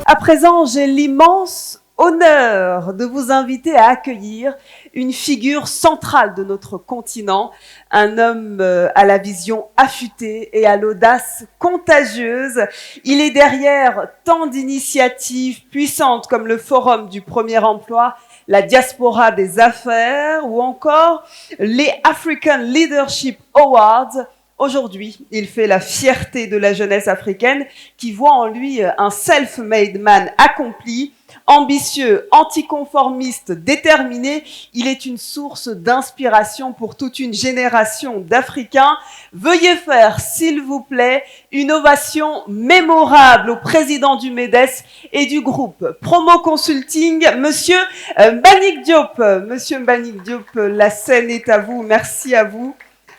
À présent, j'ai l'immense honneur de vous inviter à accueillir une figure centrale de notre continent, un homme à la vision affûtée et à l'audace contagieuse. Il est derrière tant d'initiatives puissantes comme le Forum du Premier Emploi, la Diaspora des Affaires ou encore les African Leadership Awards. Aujourd'hui, il fait la fierté de la jeunesse africaine qui voit en lui un self-made man accompli, ambitieux, anticonformiste, déterminé. Il est une source d'inspiration pour toute une génération d'Africains. Veuillez faire, s'il vous plaît, une ovation mémorable au président du MEDES et du groupe Promo Consulting, Monsieur Mbagnick Diop. Monsieur Mbagnick Diop, la scène est à vous. Merci à vous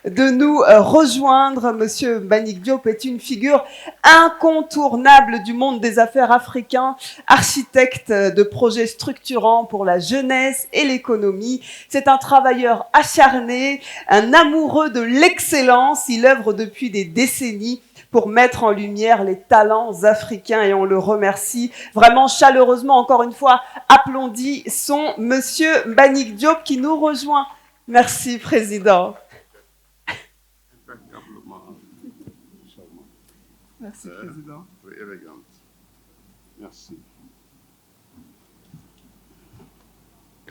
de nous rejoindre. Monsieur Mbagnick Diop est une figure incontournable du monde des affaires africain, architecte de projets structurants pour la jeunesse et l'économie. C'est un travailleur acharné, un amoureux de l'excellence. Il œuvre depuis des décennies pour mettre en lumière les talents africains et on le remercie vraiment chaleureusement. Encore une fois, applaudissons Monsieur Mbagnick Diop qui nous rejoint. Merci, Président. Merci, Président. Très élégante. Merci.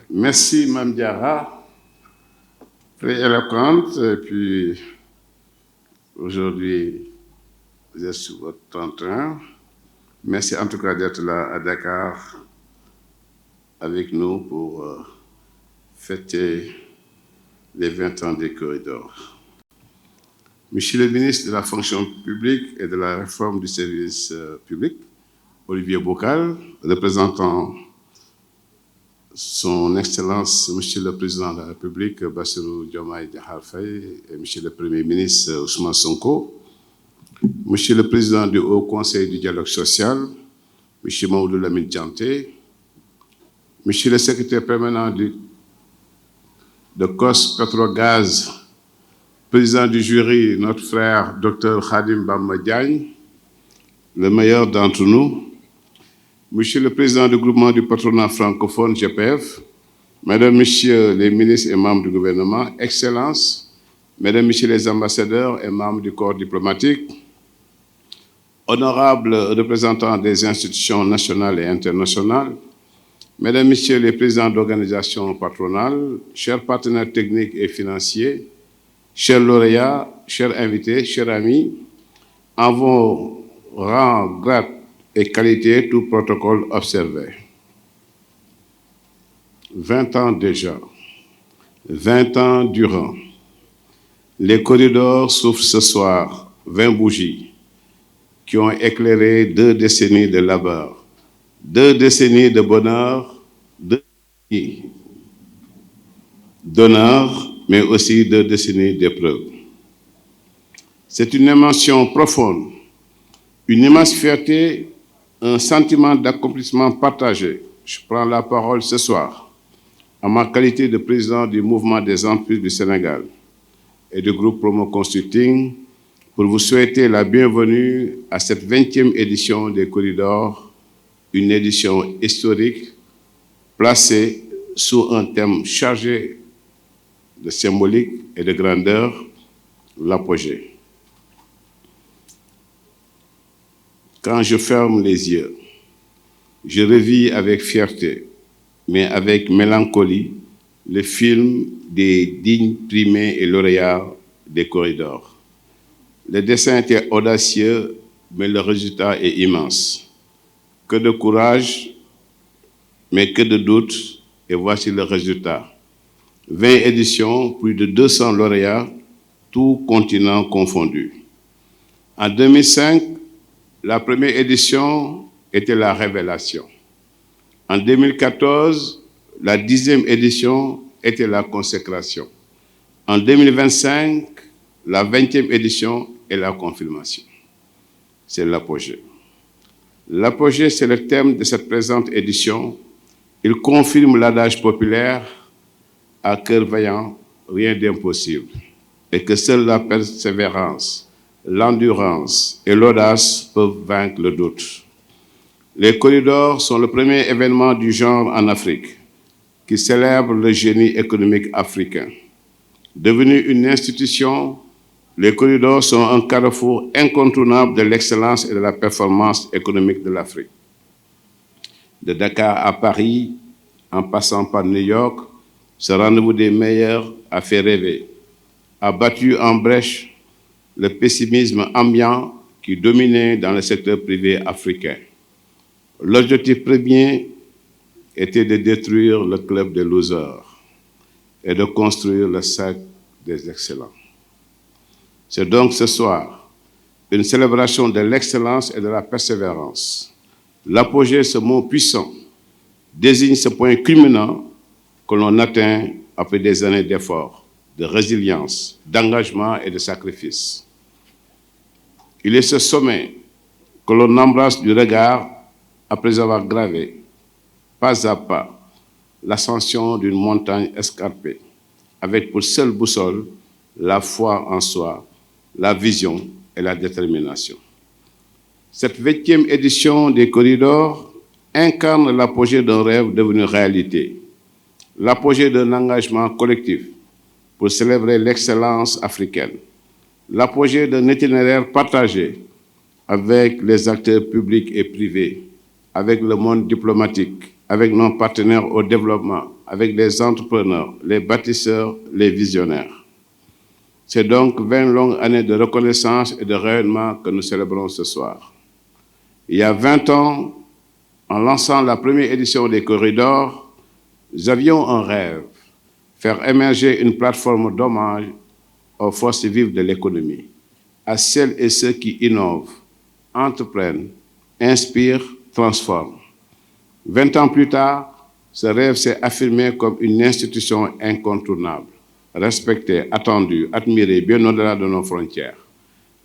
Merci, Mme Diarra. Très éloquente. Et puis, aujourd'hui, vous êtes sur votre 31. Merci en tout cas d'être là à Dakar avec nous pour fêter les 20 ans des corridors. Monsieur le ministre de la fonction publique et de la réforme du service public, Olivier Bocal, représentant son Excellence, Monsieur le Président de la République, Bassirou Diomaye Diakhar Faye, et Monsieur le Premier ministre, Ousmane Sonko, Monsieur le Président du Haut Conseil du dialogue social, Monsieur Maoudou Lamine Dianté, Monsieur le Secrétaire permanent de COS Petrogaz, Président du jury, notre frère Dr Khadim Bamba Diagne, le meilleur d'entre nous, Monsieur le Président du groupement du patronat francophone GPF, Mesdames, Messieurs les ministres et membres du gouvernement, Excellences, Mesdames, Messieurs les ambassadeurs et membres du corps diplomatique, honorables représentants des institutions nationales et internationales, Mesdames, Messieurs les présidents d'organisations patronales, chers partenaires techniques et financiers, chers lauréats, chers invités, chers amis, en vos rangs, grades et qualités, tout protocole observé. 20 ans déjà, 20 ans durant, les corridors souffrent ce soir 20 bougies qui ont éclairé 2 décennies de labeur, 2 décennies de bonheur, 2 décennies d'honneur, mais aussi 2 décennies d'épreuves. C'est une émotion profonde, une immense fierté, un sentiment d'accomplissement partagé. Je prends la parole ce soir, en ma qualité de président du mouvement des entreprises du Sénégal et du groupe Promo Consulting, pour vous souhaiter la bienvenue à cette 20e édition des Corridors, une édition historique placée sous un thème chargé de symbolique et de grandeur, l'apogée. Quand je ferme les yeux, je revis avec fierté, mais avec mélancolie, le film des dignes primés et lauréats des corridors. Le dessin était audacieux, mais le résultat est immense. Que de courage, mais que de doute, et voici le résultat. 20 éditions, plus de 200 lauréats, tous continents confondus. En 2005, la première édition était la révélation. En 2014, la 10e édition était la consécration. En 2025, la 20e édition est la confirmation. C'est l'apogée. L'apogée, c'est le thème de cette présente édition. Il confirme l'adage populaire « à cœur vaillant, rien d'impossible ». et que seule la persévérance, l'endurance et l'audace peuvent vaincre le doute. Les corridors sont le premier événement du genre en Afrique qui célèbre le génie économique africain. Devenus une institution, les corridors sont un carrefour incontournable de l'excellence et de la performance économique de l'Afrique. De Dakar à Paris, en passant par New York, ce rendez-vous des meilleurs a fait rêver, a battu en brèche le pessimisme ambiant qui dominait dans le secteur privé africain. L'objectif premier était de détruire le club des losers et de construire le cercle des excellents. C'est donc ce soir une célébration de l'excellence et de la persévérance. L'apogée, ce mot puissant, désigne ce point culminant que l'on atteint après des années d'efforts, de résilience, d'engagement et de sacrifice. Il est ce sommet que l'on embrasse du regard après avoir gravé, pas à pas, l'ascension d'une montagne escarpée, avec pour seule boussole la foi en soi, la vision et la détermination. Cette 20e édition des Corridors incarne l'apogée d'un rêve devenu réalité, l'apogée d'un engagement collectif pour célébrer l'excellence africaine, l'apogée d'un itinéraire partagé avec les acteurs publics et privés, avec le monde diplomatique, avec nos partenaires au développement, avec les entrepreneurs, les bâtisseurs, les visionnaires. C'est donc 20 longues années de reconnaissance et de rayonnement que nous célébrons ce soir. Il y a 20 ans, en lançant la première édition des Corridors, nous avions un rêve, faire émerger une plateforme d'hommage aux forces vives de l'économie, à celles et ceux qui innovent, entreprennent, inspirent, transforment. 20 ans plus tard, ce rêve s'est affirmé comme une institution incontournable, respectée, attendue, admirée bien au-delà de nos frontières.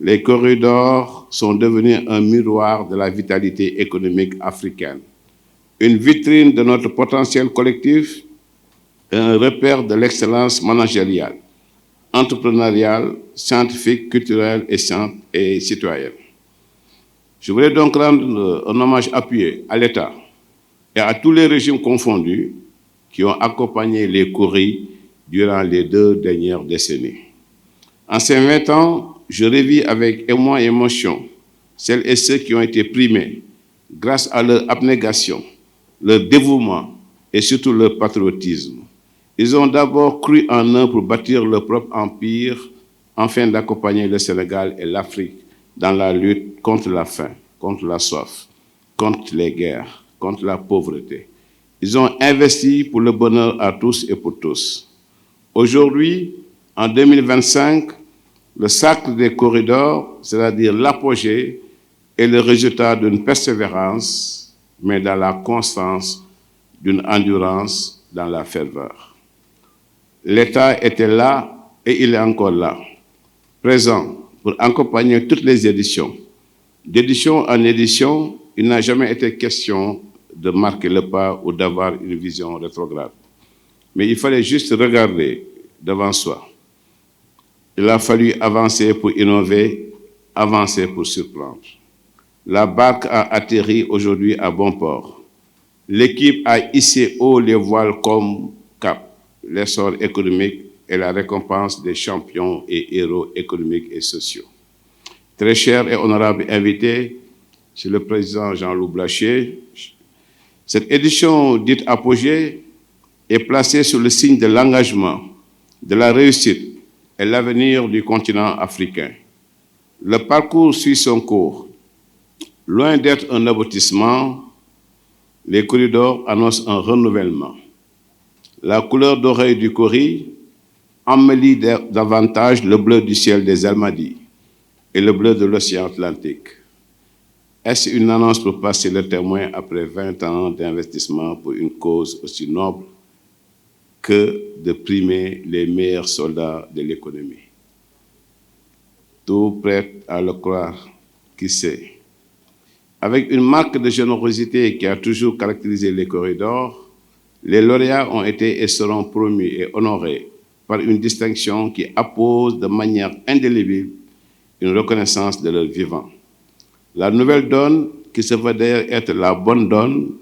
Les corridors sont devenus un miroir de la vitalité économique africaine, une vitrine de notre potentiel collectif et un repère de l'excellence managériale, entrepreneuriale, scientifique, culturelle et citoyenne. Je voulais donc rendre un hommage appuyé à l'État et à tous les régimes confondus qui ont accompagné les Coris durant les 2 dernières décennies. En ces 20 ans, je revis avec émoi et émotion celles et ceux qui ont été primés grâce à leur abnégation, leur dévouement et surtout leur patriotisme. Ils ont d'abord cru en eux pour bâtir leur propre empire, afin d'accompagner le Sénégal et l'Afrique dans la lutte contre la faim, contre la soif, contre les guerres, contre la pauvreté. Ils ont investi pour le bonheur à tous et pour tous. Aujourd'hui, en 2025, le cercle des corridors, c'est-à-dire l'apogée, est le résultat d'une persévérance, mais dans la constance, d'une endurance, dans la ferveur. L'État était là et il est encore là, présent pour accompagner toutes les éditions. D'édition en édition, il n'a jamais été question de marquer le pas ou d'avoir une vision rétrograde. Mais il fallait juste regarder devant soi. Il a fallu avancer pour innover, avancer pour surprendre. La barque a atterri aujourd'hui à bon port. L'équipe a hissé haut les voiles comme cap, l'essor économique et la récompense des champions et héros économiques et sociaux. Très cher et honorable invité, c'est le président Jean-Loup Blachier. Cette édition dite apogée est placée sous le signe de l'engagement, de la réussite et l'avenir du continent africain. Le parcours suit son cours. Loin d'être un aboutissement, les corridors annoncent un renouvellement. La couleur d'oreille du Cori embellit davantage le bleu du ciel des Almadies et le bleu de l'océan Atlantique. Est-ce une annonce pour passer le témoin après 20 ans d'investissement pour une cause aussi noble que de primer les meilleurs soldats de l'économie? Tout prêt à le croire, qui sait? Avec une marque de générosité qui a toujours caractérisé les corridors, les lauréats ont été et seront promus et honorés par une distinction qui appose de manière indélébile une reconnaissance de leur vivant. La nouvelle donne, qui se veut d'ailleurs être la bonne donne,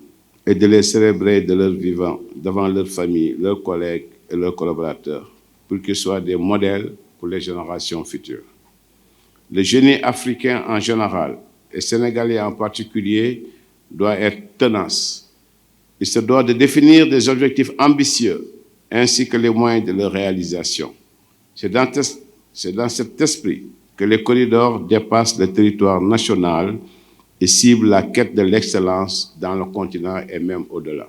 est de les célébrer de leur vivant devant leur famille, leurs collègues et leurs collaborateurs, pour qu'ils soient des modèles pour les générations futures. Le génie africain en général, et sénégalais en particulier, doit être tenace. Il se doit de définir des objectifs ambitieux, ainsi que les moyens de leur réalisation. C'est dans cet esprit que les corridors dépassent le territoire national et ciblent la quête de l'excellence dans le continent et même au-delà.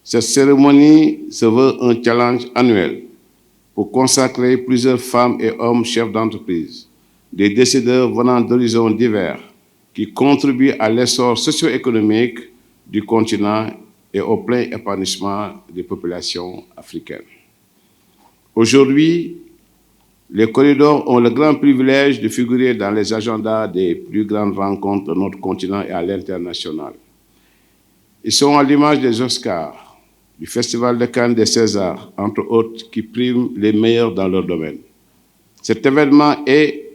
Cette cérémonie se veut un challenge annuel pour consacrer plusieurs femmes et hommes chefs d'entreprise, des décideurs venant d'horizons divers, qui contribuent à l'essor socio-économique du continent et au plein épanouissement des populations africaines. Aujourd'hui, les corridors ont le grand privilège de figurer dans les agendas des plus grandes rencontres de notre continent et à l'international. Ils sont à l'image des Oscars, du Festival de Cannes, des Césars, entre autres, qui priment les meilleurs dans leur domaine. Cet événement est,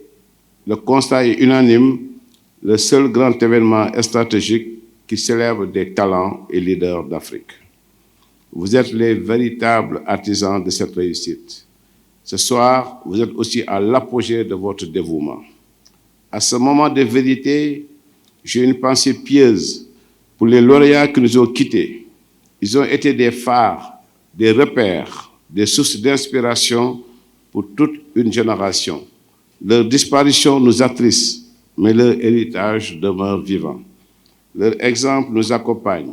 le constat est unanime, le seul grand événement stratégique qui célèbre des talents et leaders d'Afrique. Vous êtes les véritables artisans de cette réussite. Ce soir, vous êtes aussi à l'apogée de votre dévouement. À ce moment de vérité, j'ai une pensée pieuse pour les lauréats qui nous ont quittés. Ils ont été des phares, des repères, des sources d'inspiration pour toute une génération. Leur disparition nous attriste, mais leur héritage demeure vivant. Leur exemple nous accompagne.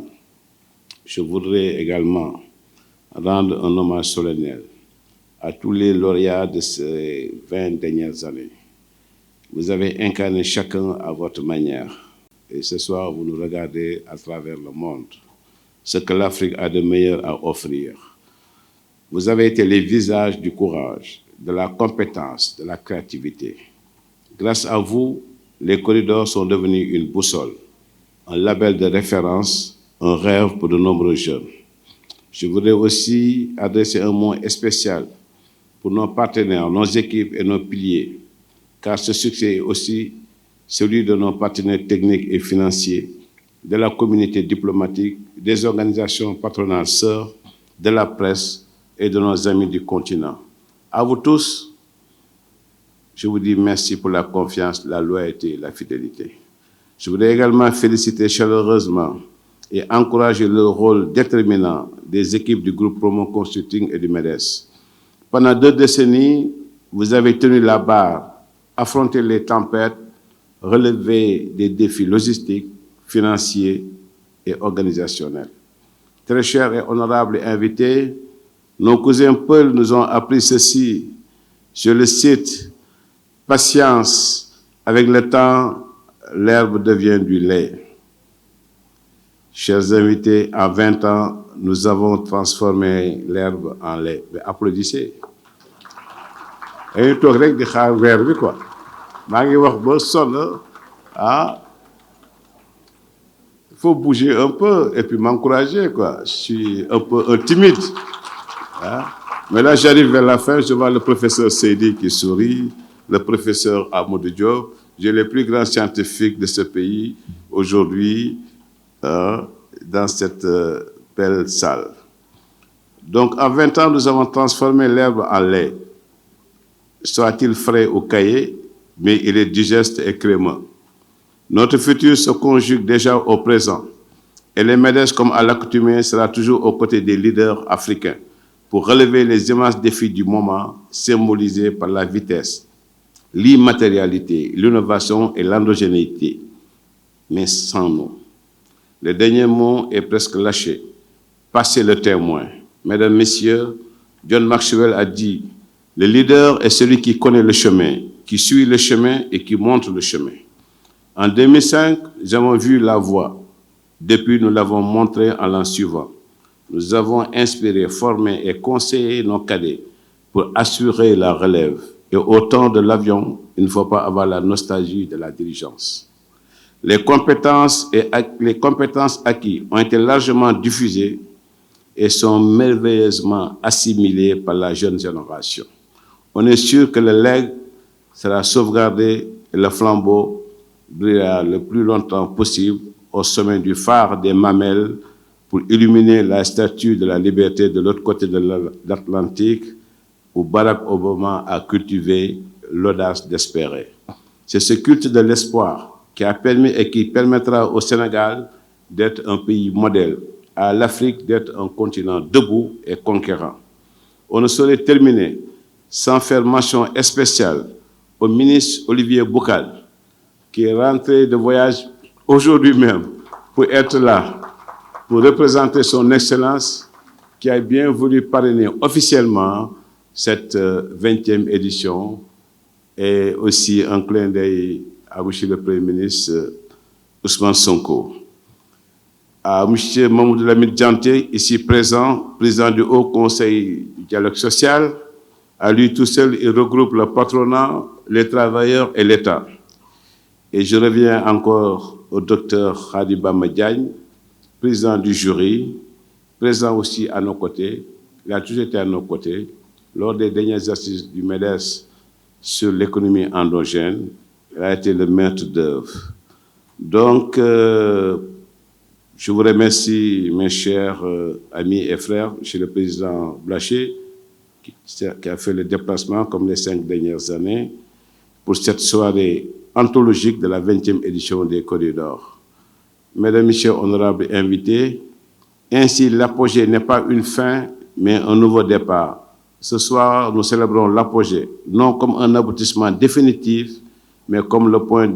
Je voudrais également rendre un hommage solennel à tous les lauréats de ces 20 dernières années. Vous avez incarné chacun à votre manière. Et ce soir, vous nous regardez à travers le monde, ce que l'Afrique a de meilleur à offrir. Vous avez été les visages du courage, de la compétence, de la créativité. Grâce à vous, les corridors sont devenus une boussole, un label de référence, un rêve pour de nombreux jeunes. Je voudrais aussi adresser un mot spécial pour nos partenaires, nos équipes et nos piliers, car ce succès est aussi celui de nos partenaires techniques et financiers, de la communauté diplomatique, des organisations patronales sœurs, de la presse et de nos amis du continent. À vous tous, je vous dis merci pour la confiance, la loyauté et la fidélité. Je voudrais également féliciter chaleureusement et encourager le rôle déterminant des équipes du groupe Promo Consulting et du MEDES. Pendant 2 décennies, vous avez tenu la barre, affronté les tempêtes, relevé des défis logistiques, financiers et organisationnels. Très chers et honorables invités, nos cousins Peul nous ont appris ceci. Je le cite, « Patience, avec le temps, l'herbe devient du lait. » Chers invités, en 20 ans, nous avons transformé l'herbe en lait. Mais applaudissez. Et nous toog rek di xaar weer bi quoi. maa ngi wax ba sonn ah. Il faut bouger un peu et puis m'encourager quoi. Je suis un peu timide. Hein? Mais là, j'arrive vers la fin, je vois le professeur Seydi qui sourit, le professeur Amadou Diop. J'ai les plus grands scientifiques de ce pays aujourd'hui dans cette belle salle. Donc, en 20 ans, nous avons transformé l'herbe en lait. Soit-il frais ou caillé, mais il est digeste et crémeux. Notre futur se conjugue déjà au présent. Et les MEDES, comme à l'accoutumée, sera toujours aux côtés des leaders africains pour relever les immenses défis du moment, symbolisés par la vitesse, l'immatérialité, l'innovation et l'endogénéité. Mais sans nous. Le dernier mot est presque lâché. Passez le témoin. Mesdames, Messieurs, John Maxwell a dit « Le leader est celui qui connaît le chemin, qui suit le chemin et qui montre le chemin. » En 2005, nous avons vu la voie. Depuis, nous l'avons montré en l'an suivant. Nous avons inspiré, formé et conseillé nos cadets pour assurer la relève. Et au temps de l'avion, il ne faut pas avoir la nostalgie de la diligence. Les compétences acquises ont été largement diffusées et sont merveilleusement assimilés par la jeune génération. On est sûr que le legs sera sauvegardé et le flambeau brillera le plus longtemps possible au sommet du phare des Mamelles pour illuminer la statue de la liberté de l'autre côté de l'Atlantique où Barack Obama a cultivé l'audace d'espérer. C'est ce culte de l'espoir qui a permis et qui permettra au Sénégal d'être un pays modèle, à l'Afrique d'être un continent debout et conquérant. On ne saurait terminer sans faire mention spéciale au ministre Olivier Boucal, qui est rentré de voyage aujourd'hui même pour être là, pour représenter son Excellence, qui a bien voulu parrainer officiellement cette 20e édition, et aussi un clin d'œil à M. le Premier ministre Ousmane Sonko. À M. Mamoudou Lamine Dianté, ici présent, président du Haut Conseil du dialogue social. À lui tout seul, il regroupe le patronat, les travailleurs et l'État. Et je reviens encore au docteur Khadiba Diagne, président du jury, présent aussi à nos côtés. Il a toujours été à nos côtés. Lors des dernières assises du MEDES sur l'économie endogène, il a été le maître d'œuvre. Donc, je vous remercie, mes chers amis et frères, M. le Président Blaché, qui a fait le déplacement comme les 5 dernières années, pour cette soirée anthologique de la 20e édition des Corridors. Mesdames, Messieurs, honorables invités, ainsi l'apogée n'est pas une fin, mais un nouveau départ. Ce soir, nous célébrons l'apogée, non comme un aboutissement définitif, mais comme le point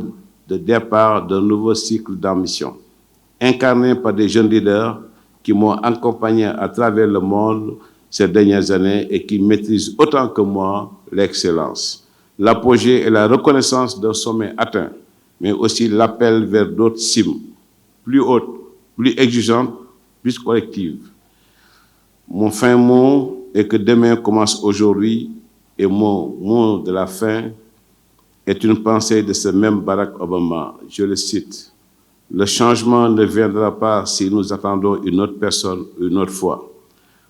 de départ d'un nouveau cycle d'ambition, incarné par des jeunes leaders qui m'ont accompagné à travers le monde ces dernières années et qui maîtrisent autant que moi l'excellence. L'apogée est la reconnaissance d'un sommet atteint, mais aussi l'appel vers d'autres cimes, plus hautes, plus exigeantes, plus collectives. Mon fin mot est que demain commence aujourd'hui et mon mot de la fin est une pensée de ce même Barack Obama. Je le cite. Le changement ne viendra pas si nous attendons une autre personne une autre fois.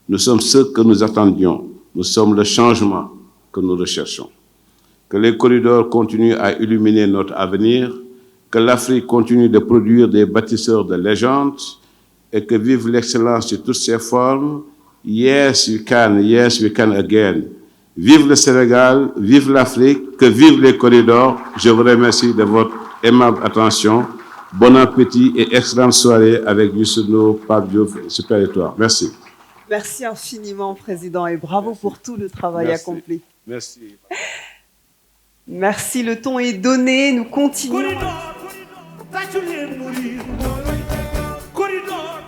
Nous sommes ceux que nous attendions. Nous sommes le changement que nous recherchons. Que les corridors continuent à illuminer notre avenir, que l'Afrique continue de produire des bâtisseurs de légendes et que vive l'excellence de toutes ses formes. Yes, we can again. Vive le Sénégal, vive l'Afrique, que vivent les corridors. Je vous remercie de votre aimable attention. Bon appétit et excellente soirée avec Youssou Pape Diouf, Super Étoile. Merci. Merci infiniment, Président, et bravo pour tout le travail accompli. Merci. Merci, le ton est donné, nous continuons. Corridor,